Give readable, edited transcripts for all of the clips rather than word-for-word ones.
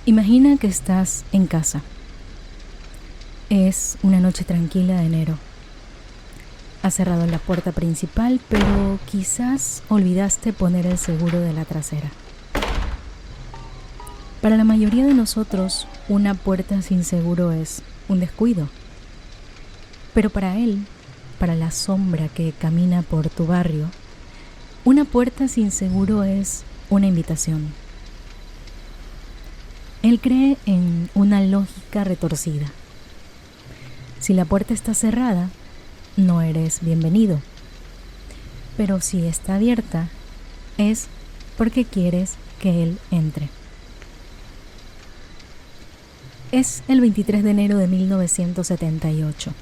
Imagina que estás en casa. Es una noche tranquila de enero. Has cerrado la puerta principal, pero quizás olvidaste poner el seguro de la trasera. Para la mayoría de nosotros, una puerta sin seguro es un descuido. Pero para él, para la sombra que camina por tu barrio, una puerta sin seguro es una invitación. Él cree en una lógica retorcida. Si la puerta está cerrada, no eres bienvenido. Pero si está abierta, es porque quieres que él entre. Es el 23 de enero de 1978.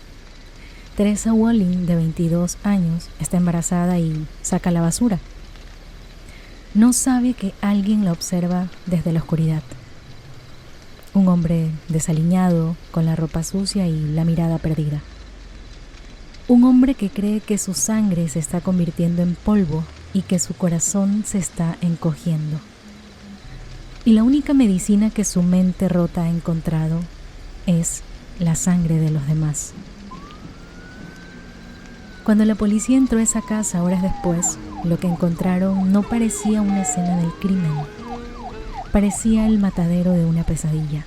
Teresa Walling, de 22 años, está embarazada y saca la basura. No sabe que alguien la observa desde la oscuridad. Un hombre desaliñado, con la ropa sucia y la mirada perdida. Un hombre que cree que su sangre se está convirtiendo en polvo y que su corazón se está encogiendo. Y la única medicina que su mente rota ha encontrado es la sangre de los demás. Cuando la policía entró a esa casa horas después, lo que encontraron no parecía una escena del crimen. Parecía el matadero de una pesadilla.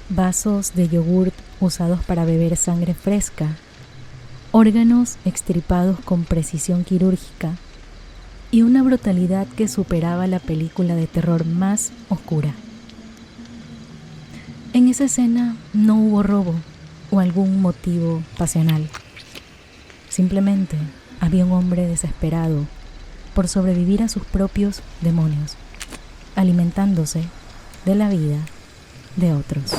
Vasos de yogurt usados para beber sangre fresca, órganos extirpados con precisión quirúrgica y una brutalidad que superaba la película de terror más oscura. En esa escena no hubo robo o algún motivo pasional. Simplemente había un hombre desesperado por sobrevivir a sus propios demonios, alimentándose de la vida de otros.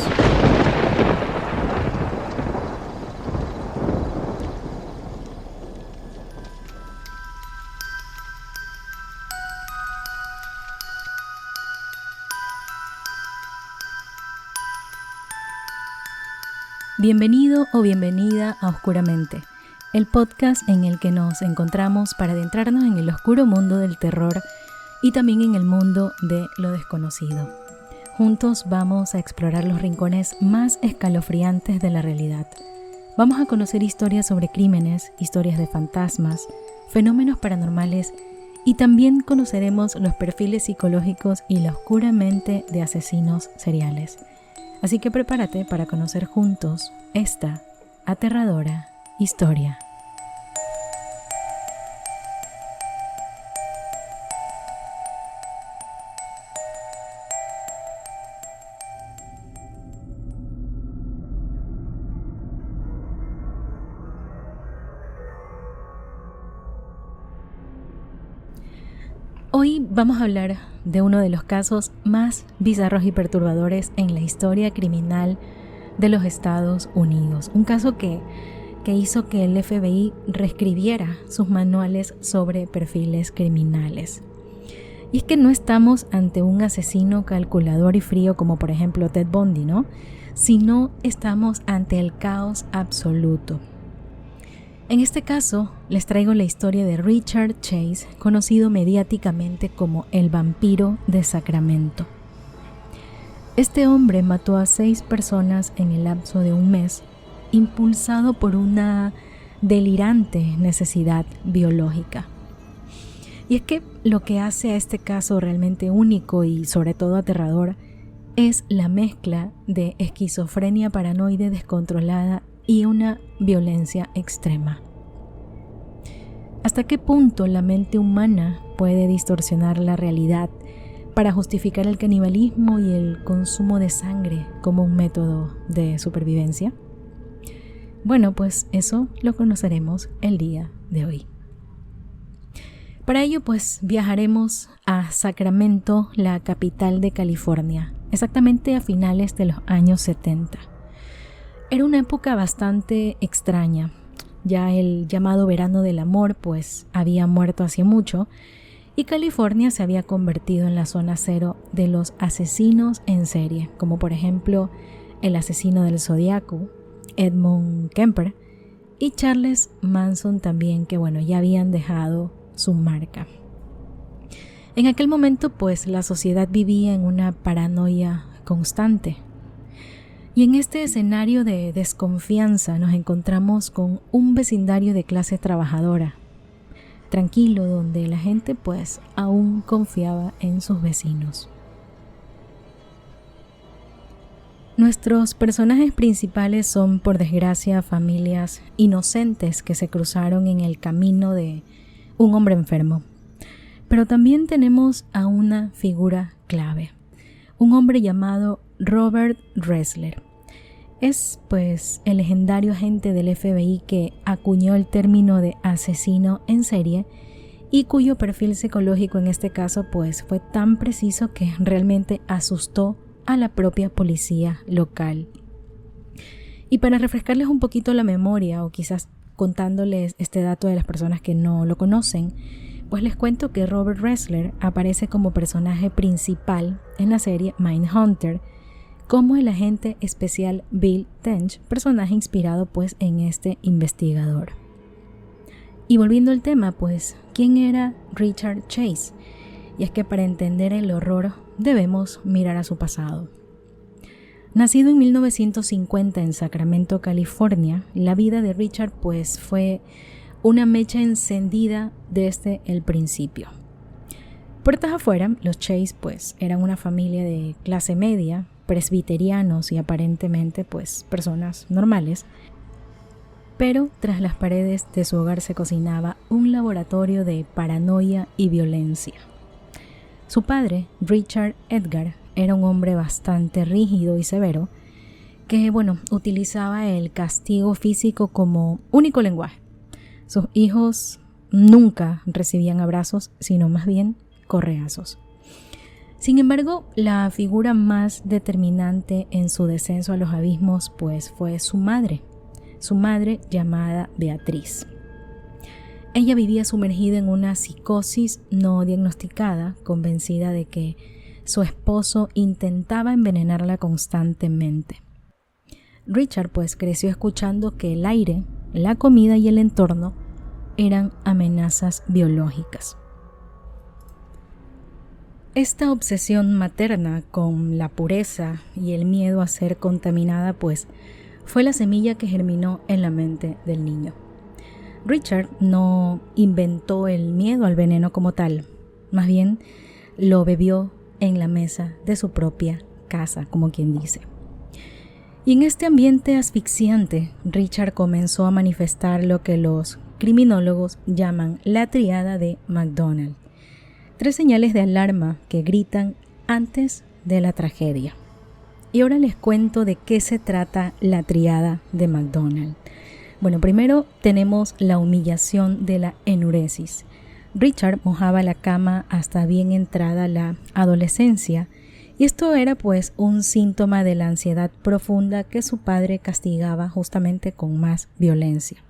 Bienvenido o bienvenida a Oscuramente, el podcast en el que nos encontramos para adentrarnos en el oscuro mundo del terror y también en el mundo de lo desconocido. Juntos vamos a explorar los rincones más escalofriantes de la realidad. Vamos a conocer historias sobre crímenes, historias de fantasmas, fenómenos paranormales y también conoceremos los perfiles psicológicos y la oscura mente de asesinos seriales. Así que prepárate para conocer juntos esta aterradora historia. Hoy vamos a hablar de uno de los casos más bizarros y perturbadores en la historia criminal de los Estados Unidos. Un caso que hizo que el FBI reescribiera sus manuales sobre perfiles criminales. Y es que no estamos ante un asesino calculador y frío como por ejemplo Ted Bundy, ¿no? Sino estamos ante el caos absoluto. En este caso, les traigo la historia de Richard Chase, conocido mediáticamente como el vampiro de Sacramento. Este hombre mató a 6 personas en el lapso de un mes, impulsado por una delirante necesidad biológica. Y es que lo que hace a este caso realmente único y sobre todo aterrador es la mezcla de esquizofrenia paranoide descontrolada y una violencia extrema. ¿Hasta qué punto la mente humana puede distorsionar la realidad para justificar el canibalismo y el consumo de sangre como un método de supervivencia? Bueno, pues eso lo conoceremos el día de hoy. Para ello, pues viajaremos a Sacramento, la capital de California, exactamente a finales de los años 70. Era una época bastante extraña. Ya el llamado verano del amor pues había muerto hace mucho y California se había convertido en la zona cero de los asesinos en serie, como por ejemplo el asesino del Zodiaco, Edmund Kemper y Charles Manson también, que ya habían dejado su marca. En aquel momento, pues, la sociedad vivía en una paranoia constante. Y en este escenario de desconfianza nos encontramos con un vecindario de clase trabajadora, tranquilo, donde la gente pues aún confiaba en sus vecinos. Nuestros personajes principales son, por desgracia, familias inocentes que se cruzaron en el camino de un hombre enfermo. Pero también tenemos a una figura clave, un hombre llamado Robert Ressler. Es pues el legendario agente del FBI que acuñó el término de asesino en serie y cuyo perfil psicológico en este caso pues fue tan preciso que realmente asustó a la propia policía local. Y para refrescarles un poquito la memoria, o quizás contándoles este dato de las personas que no lo conocen, pues les cuento que Robert Ressler aparece como personaje principal en la serie Mindhunter, como el agente especial Bill Tench, personaje inspirado pues en este investigador. Y volviendo al tema, pues, ¿quién era Richard Chase? Y es que para entender el horror debemos mirar a su pasado. Nacido en 1950 en Sacramento, California, la vida de Richard pues fue una mecha encendida desde el principio. Puertas afuera, los Chase pues eran una familia de clase media, presbiterianos y aparentemente pues personas normales, pero tras las paredes de su hogar se cocinaba un laboratorio de paranoia y violencia. Su padre, Richard Edgar, era un hombre bastante rígido y severo que, utilizaba el castigo físico como único lenguaje. Sus hijos nunca recibían abrazos, sino más bien correazos. Sin embargo, la figura más determinante en su descenso a los abismos pues fue su madre llamada Beatriz. Ella vivía sumergida en una psicosis no diagnosticada, convencida de que su esposo intentaba envenenarla constantemente. Richard pues creció escuchando que el aire, la comida y el entorno eran amenazas biológicas. Esta obsesión materna con la pureza y el miedo a ser contaminada pues fue la semilla que germinó en la mente del niño. Richard no inventó el miedo al veneno como tal, más bien lo bebió en la mesa de su propia casa, como quien dice. Y en este ambiente asfixiante, Richard comenzó a manifestar lo que los criminólogos llaman la tríada de McDonald. 3 señales de alarma que gritan antes de la tragedia. Y ahora les cuento de qué se trata la tríada de McDonald. Primero tenemos la humillación de la enuresis. Richard mojaba la cama hasta bien entrada la adolescencia, y esto era pues un síntoma de la ansiedad profunda que su padre castigaba justamente con más violencia.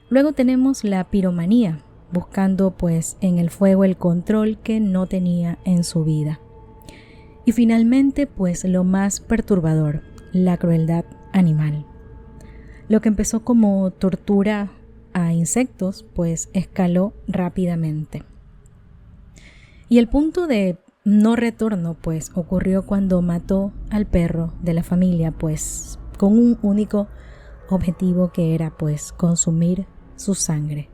Luego tenemos la piromanía, buscando pues en el fuego el control que no tenía en su vida. Y finalmente pues lo más perturbador, la crueldad animal. Lo que empezó como tortura a insectos pues escaló rápidamente. Y el punto de no retorno pues ocurrió cuando mató al perro de la familia pues con un único objetivo, que era pues consumir su sangre.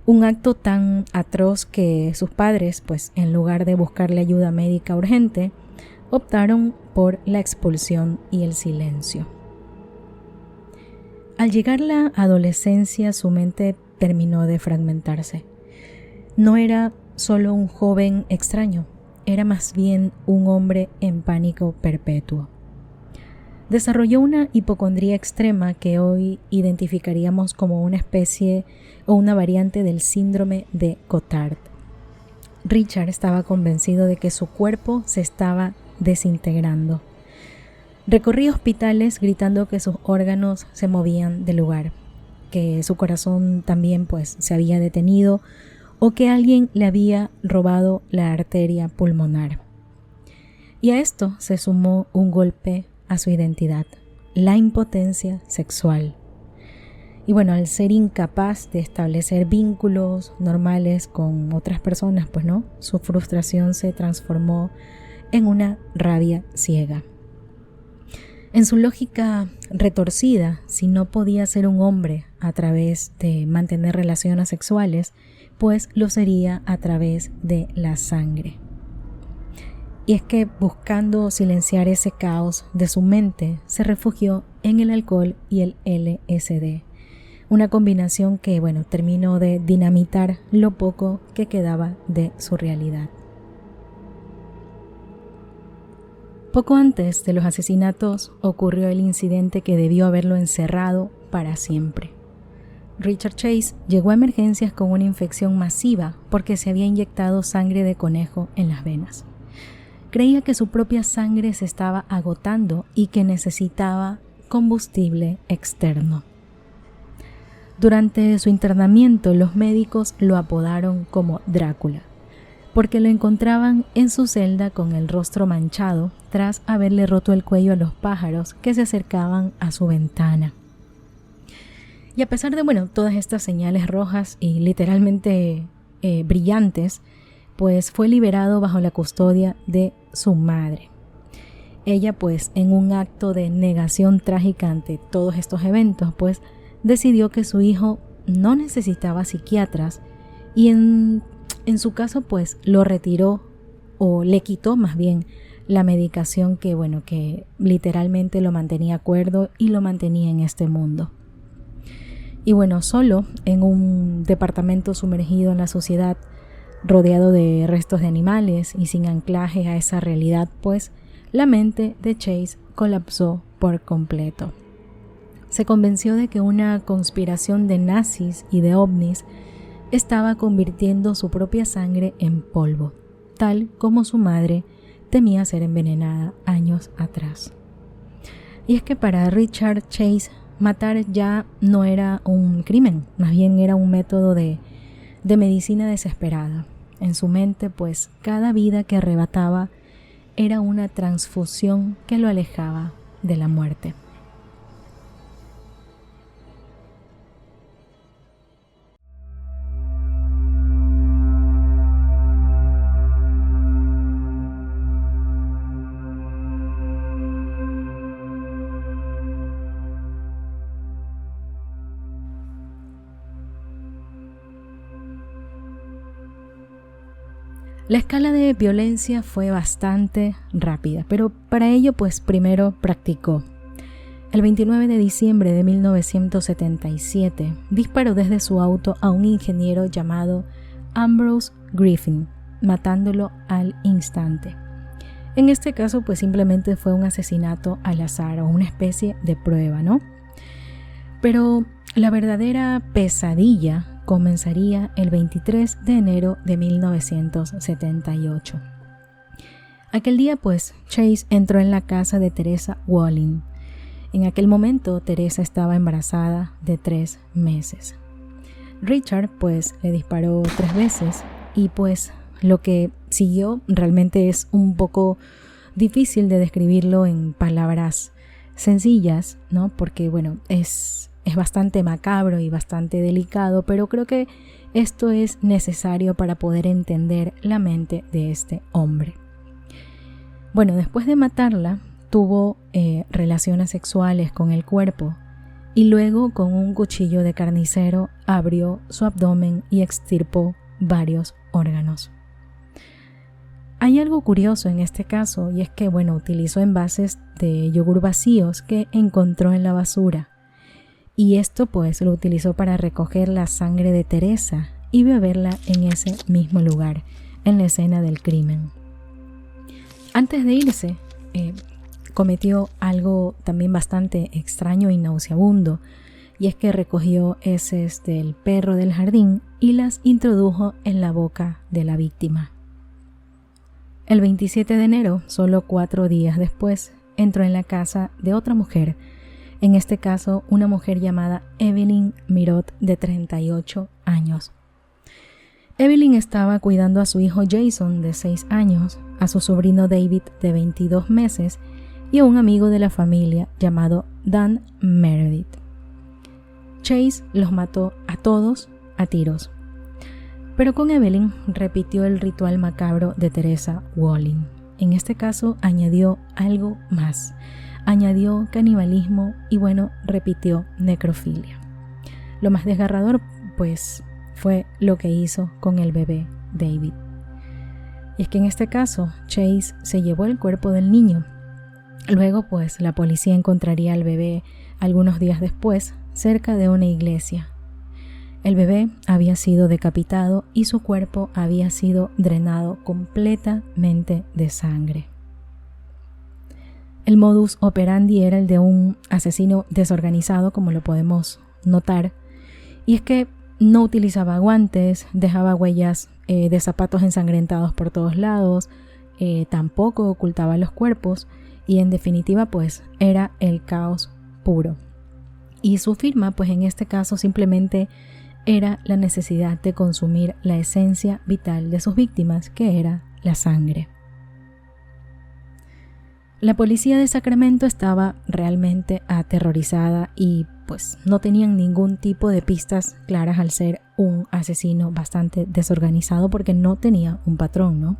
Un acto tan atroz que sus padres, pues en lugar de buscarle ayuda médica urgente, optaron por la expulsión y el silencio. Al llegar la adolescencia, su mente terminó de fragmentarse. No era solo un joven extraño, era más bien un hombre en pánico perpetuo. Desarrolló una hipocondría extrema que hoy identificaríamos como una especie o una variante del síndrome de Cotard. Richard estaba convencido de que su cuerpo se estaba desintegrando. Recorría hospitales gritando que sus órganos se movían del lugar, que su corazón también pues se había detenido o que alguien le había robado la arteria pulmonar. Y a esto se sumó un golpe a su identidad, la impotencia sexual. Y bueno, al ser incapaz de establecer vínculos normales con otras personas, pues no, su frustración se transformó en una rabia ciega. En su lógica retorcida, si no podía ser un hombre a través de mantener relaciones sexuales, pues lo sería a través de la sangre. Y es que buscando silenciar ese caos de su mente, se refugió en el alcohol y el LSD. Una combinación que, bueno, terminó de dinamitar lo poco que quedaba de su realidad. Poco antes de los asesinatos ocurrió el incidente que debió haberlo encerrado para siempre. Richard Chase llegó a emergencias con una infección masiva porque se había inyectado sangre de conejo en las venas. Creía que su propia sangre se estaba agotando y que necesitaba combustible externo. Durante su internamiento, los médicos lo apodaron como Drácula, porque lo encontraban en su celda con el rostro manchado tras haberle roto el cuello a los pájaros que se acercaban a su ventana. Y a pesar de, todas estas señales rojas y literalmente brillantes, pues fue liberado bajo la custodia de su madre. Ella, pues, en un acto de negación trágica ante todos estos eventos, pues, decidió que su hijo no necesitaba psiquiatras y en su caso pues lo retiró o le quitó más bien la medicación que literalmente lo mantenía cuerdo y lo mantenía en este mundo. Y solo en un departamento sumergido en la sociedad, rodeado de restos de animales y sin anclaje a esa realidad, pues la mente de Chase colapsó por completo. Se convenció de que una conspiración de nazis y de ovnis estaba convirtiendo su propia sangre en polvo, tal como su madre temía ser envenenada años atrás. Y es que para Richard Chase, matar ya no era un crimen, más bien era un método de medicina desesperada. En su mente, pues, cada vida que arrebataba era una transfusión que lo alejaba de la muerte. La escala de violencia fue bastante rápida, pero para ello pues primero practicó. El 29 de diciembre de 1977 disparó desde su auto a un ingeniero llamado Ambrose Griffin, matándolo al instante. En este caso pues simplemente fue un asesinato al azar o una especie de prueba, ¿no? Pero la verdadera pesadilla comenzaría el 23 de enero de 1978. Aquel día, pues, Chase entró en la casa de Teresa Walling. En aquel momento, Teresa estaba embarazada de 3 meses. Richard, pues, le disparó 3 veces y, pues, lo que siguió realmente es un poco difícil de describirlo en palabras sencillas, ¿no? Porque, es bastante macabro y bastante delicado, pero creo que esto es necesario para poder entender la mente de este hombre. Después de matarla, tuvo relaciones sexuales con el cuerpo y luego con un cuchillo de carnicero abrió su abdomen y extirpó varios órganos. Hay algo curioso en este caso y es que, utilizó envases de yogur vacíos que encontró en la basura. Y esto pues lo utilizó para recoger la sangre de Teresa y beberla en ese mismo lugar, en la escena del crimen. Antes de irse, cometió algo también bastante extraño y nauseabundo, y es que recogió heces del perro del jardín y las introdujo en la boca de la víctima. El 27 de enero, solo 4 días después, entró en la casa de otra mujer, en este caso una mujer llamada Evelyn Mirot de 38 años. Evelyn estaba cuidando a su hijo Jason de 6 años, a su sobrino David de 22 meses y a un amigo de la familia llamado Dan Meredith. Chase los mató a todos a tiros. Pero con Evelyn repitió el ritual macabro de Teresa Walling. En este caso añadió algo más. Añadió canibalismo y repitió necrofilia. Lo más desgarrador pues fue lo que hizo con el bebé David. Y es que en este caso Chase se llevó el cuerpo del niño. Luego pues la policía encontraría al bebé algunos días después cerca de una iglesia. El bebé había sido decapitado y su cuerpo había sido drenado completamente de sangre. El modus operandi era el de un asesino desorganizado, como lo podemos notar, y es que no utilizaba guantes, dejaba huellas de zapatos ensangrentados por todos lados, tampoco ocultaba los cuerpos y en definitiva pues era el caos puro. Y su firma pues en este caso simplemente era la necesidad de consumir la esencia vital de sus víctimas, que era la sangre. La policía de Sacramento estaba realmente aterrorizada y pues no tenían ningún tipo de pistas claras al ser un asesino bastante desorganizado porque no tenía un patrón, ¿no?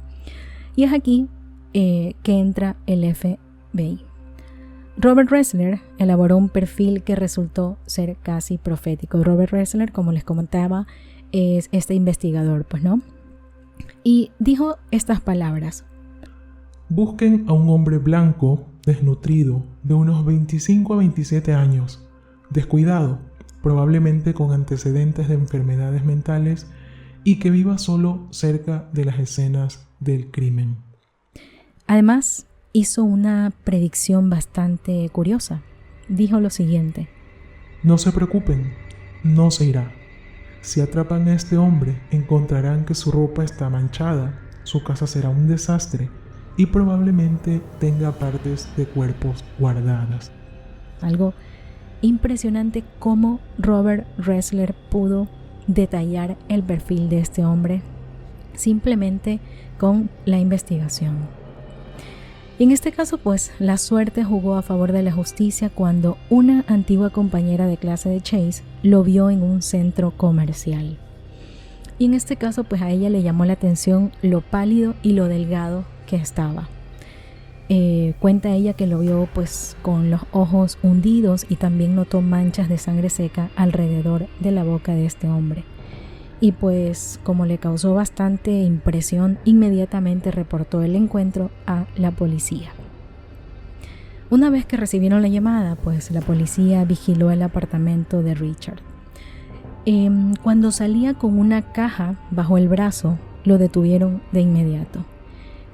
Y es aquí que entra el FBI. Robert Ressler elaboró un perfil que resultó ser casi profético. Robert Ressler, como les comentaba, es este investigador, pues, ¿no? Y dijo estas palabras: busquen a un hombre blanco, desnutrido, de unos 25 a 27 años, descuidado, probablemente con antecedentes de enfermedades mentales y que viva solo cerca de las escenas del crimen. Además, hizo una predicción bastante curiosa. Dijo lo siguiente: no se preocupen, no se irá. Si atrapan a este hombre, encontrarán que su ropa está manchada, su casa será un desastre y probablemente tenga partes de cuerpos guardadas. Algo impresionante cómo Robert Ressler pudo detallar el perfil de este hombre simplemente con la investigación. Y en este caso, pues, la suerte jugó a favor de la justicia cuando una antigua compañera de clase de Chase lo vio en un centro comercial. Y en este caso, pues, a ella le llamó la atención lo pálido y lo delgado que estaba. Cuenta ella que lo vio, pues, con los ojos hundidos y también notó manchas de sangre seca alrededor de la boca de este hombre. Y pues como le causó bastante impresión, inmediatamente reportó el encuentro a la policía. Una vez que recibieron la llamada, pues la policía vigiló el apartamento de Richard. Cuando salía con una caja bajo el brazo, lo detuvieron de inmediato.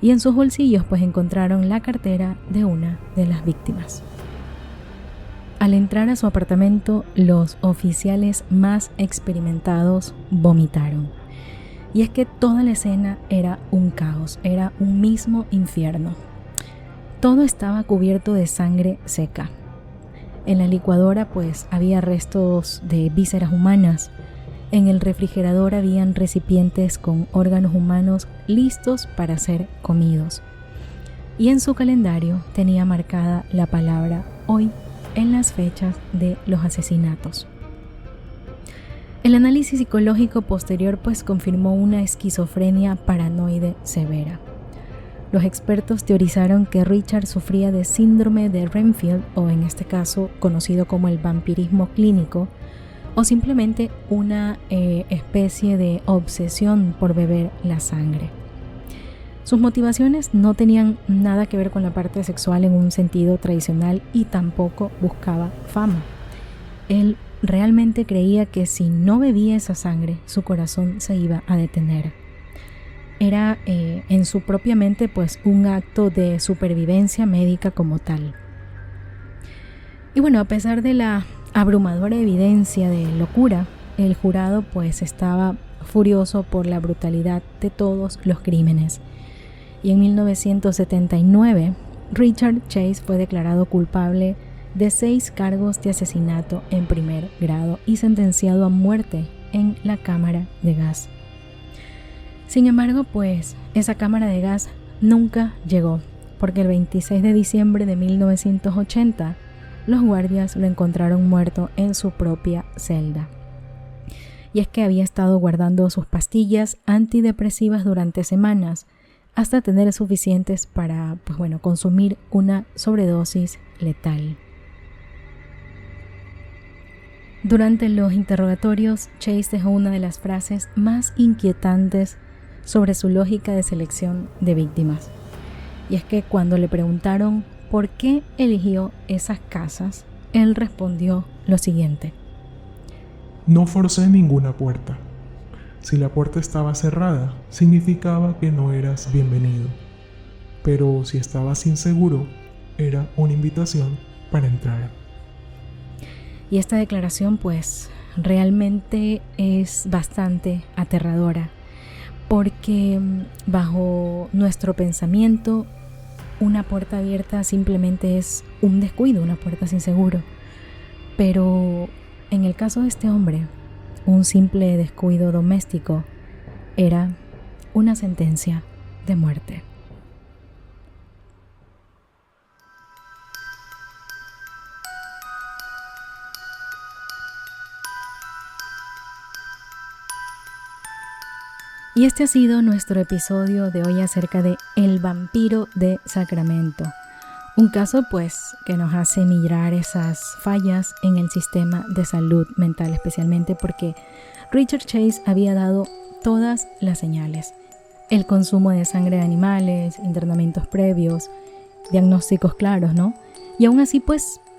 Y en sus bolsillos pues encontraron la cartera de una de las víctimas. Al entrar a su apartamento, los oficiales más experimentados vomitaron. Y es que toda la escena era un caos, era un mismo infierno. Todo estaba cubierto de sangre seca. En la licuadora pues había restos de vísceras humanas. En el refrigerador habían recipientes con órganos humanos listos para ser comidos. Y en su calendario tenía marcada la palabra hoy en las fechas de los asesinatos. El análisis psicológico posterior pues confirmó una esquizofrenia paranoide severa. Los expertos teorizaron que Richard sufría de síndrome de Renfield, o en este caso conocido como el vampirismo clínico, o simplemente una especie de obsesión por beber la sangre. Sus motivaciones no tenían nada que ver con la parte sexual en un sentido tradicional y tampoco buscaba fama. Él realmente creía que si no bebía esa sangre, su corazón se iba a detener. Era en su propia mente pues un acto de supervivencia médica como tal. Y bueno, a pesar de la abrumadora evidencia de locura, el jurado pues estaba furioso por la brutalidad de todos los crímenes. Y en 1979, Richard Chase fue declarado culpable de 6 cargos de asesinato en primer grado y sentenciado a muerte en la cámara de gas. Sin embargo, pues esa cámara de gas nunca llegó, porque el 26 de diciembre de 1980 los guardias lo encontraron muerto en su propia celda. Y es que había estado guardando sus pastillas antidepresivas durante semanas hasta tener suficientes para, consumir una sobredosis letal. Durante los interrogatorios, Chase dejó una de las frases más inquietantes sobre su lógica de selección de víctimas. Y es que cuando le preguntaron por qué eligió esas casas, él respondió lo siguiente: no forcé ninguna puerta. Si la puerta estaba cerrada, significaba que no eras bienvenido. Pero si estabas inseguro, era una invitación para entrar. Y esta declaración realmente es bastante aterradora, porque bajo nuestro pensamiento una puerta abierta simplemente es un descuido, una puerta sin seguro. Pero en el caso de este hombre, un simple descuido doméstico era una sentencia de muerte. Y este ha sido nuestro episodio de hoy acerca de El vampiro de Sacramento. Un caso que nos hace mirar esas fallas en el sistema de salud mental, especialmente porque Richard Chase había dado todas las señales. El consumo de sangre de animales, internamientos previos, diagnósticos claros, ¿no? Y aún así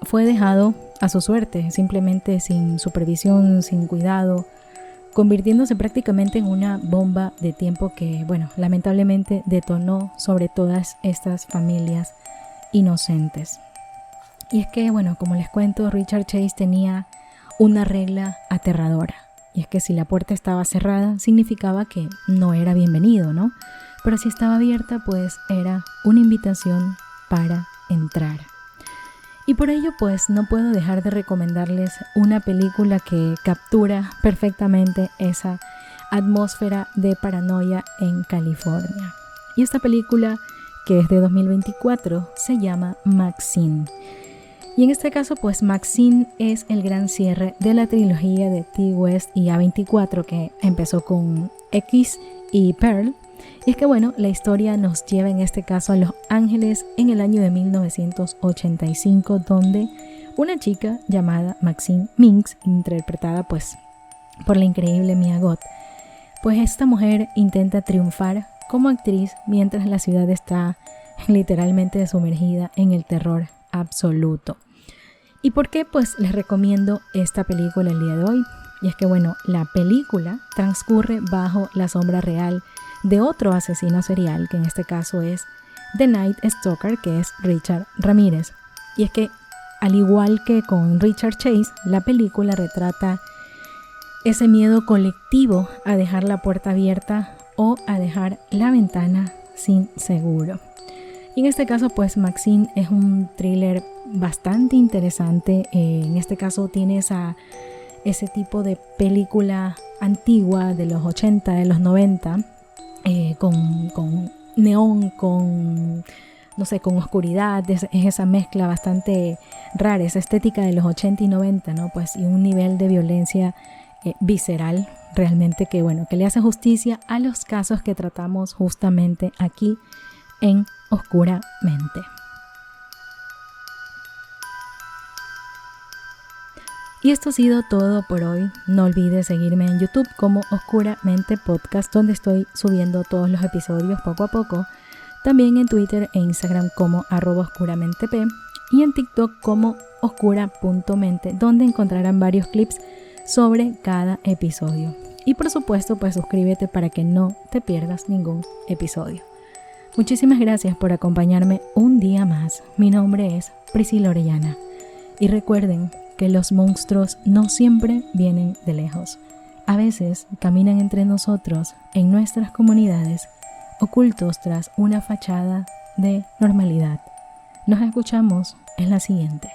fue dejado a su suerte, simplemente sin supervisión, sin cuidado, convirtiéndose prácticamente en una bomba de tiempo que, lamentablemente detonó sobre todas estas familias inocentes. Y es que, como les cuento, Richard Chase tenía una regla aterradora. Y es que si la puerta estaba cerrada, significaba que no era bienvenido, ¿no? Pero si estaba abierta, era una invitación para entrar. Y por ello, no puedo dejar de recomendarles una película que captura perfectamente esa atmósfera de paranoia en California. Y esta película, que es de 2024, se llama Maxine. Y en este caso, Maxine es el gran cierre de la trilogía de Ti West y A24, que empezó con X y Pearl. Y es que la historia nos lleva en este caso a Los Ángeles en el año de 1985, donde una chica llamada Maxine Minx, interpretada por la increíble Mia Goth, esta mujer intenta triunfar como actriz mientras la ciudad está literalmente sumergida en el terror absoluto. ¿Y por qué? Les recomiendo esta película el día de hoy. Y es que la película transcurre bajo la sombra real de otro asesino serial, que en este caso es The Night Stalker, que es Richard Ramírez. Y es que, al igual que con Richard Chase, la película retrata ese miedo colectivo a dejar la puerta abierta o a dejar la ventana sin seguro. Y en este caso, Maxine es un thriller bastante interesante. En este caso tiene ese tipo de película antigua de los 80, de los 90, con neón, con oscuridad. Es esa mezcla bastante rara, esa estética de los 80 y 90, ¿no? Y un nivel de violencia visceral realmente que le hace justicia a los casos que tratamos justamente aquí en Oscuramente. Y esto ha sido todo por hoy. No olvides seguirme en YouTube como Oscuramente Podcast, donde estoy subiendo todos los episodios poco a poco. También en Twitter e Instagram como @oscuramenteP y en TikTok como oscura.mente, donde encontrarán varios clips sobre cada episodio. Y por supuesto, suscríbete para que no te pierdas ningún episodio. Muchísimas gracias por acompañarme un día más. Mi nombre es Priscila Orellana. Y recuerden que los monstruos no siempre vienen de lejos. A veces caminan entre nosotros, en nuestras comunidades, ocultos tras una fachada de normalidad. Nos escuchamos en la siguiente.